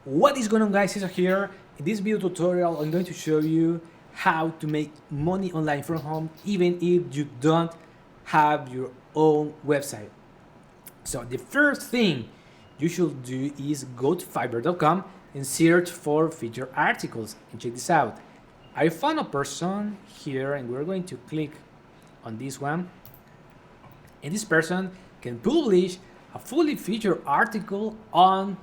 What is going on, guys? Cesar here. In this video tutorial I'm going to show you how to make money online from home even if you don't have your own website. So the first thing you should do is go to fiverr.com and search for featured articles, and check this out. I found a person here and we're going to click on this one, and this person can publish a fully featured article on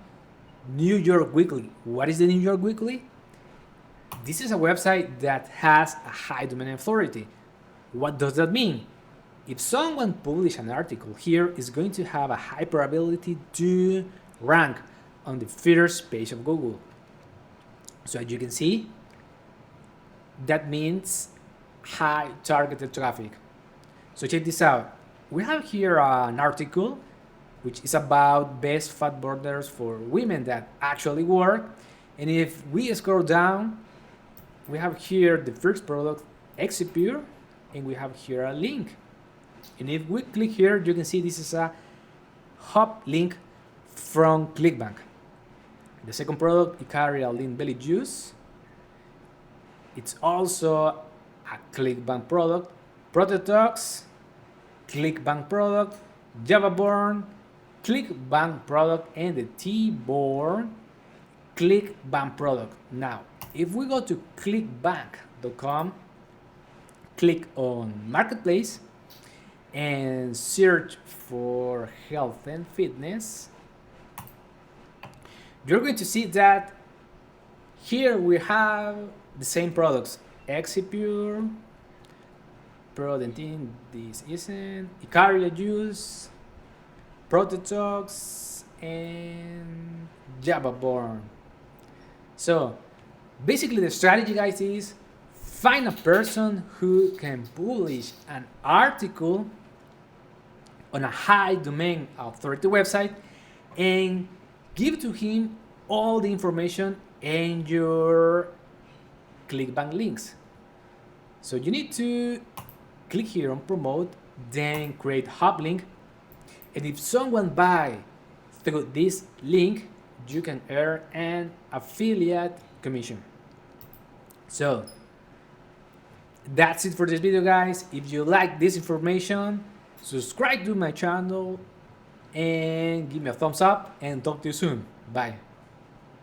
New York Weekly. What is the New York Weekly? This is a website that has a high domain authority. What does that mean? If someone publishes an article here, it's going to have a high probability to rank on the first page of Google. So as you can see, that means high targeted traffic. So check this out. We have here an article which is about best fat burners for women that actually work. And if we scroll down, we have here the first product, Exipure, and we have here a link. And if we click here, you can see this is a hub link from ClickBank. The second product, Icaria Lean Belly Juice. It's also a ClickBank product. Protetox, ClickBank product. Javaborn, ClickBank product, and the T-Born ClickBank product. Now, if we go to clickbank.com, click on Marketplace, and search for health and fitness, you're going to see that here we have the same products: Exipure, Prodentin, this isn't, Icaria Juice, Protetox, and Javaborn. So basically the strategy, guys, is find a person who can publish an article on a high domain authority website and give to him all the information and your ClickBank links. So you need to click here on promote, then create hub link, and if someone buys through this link, you can earn an affiliate commission. So that's it for this video, guys. If you like this information, subscribe to my channel and give me a thumbs up, and talk to you soon. Bye.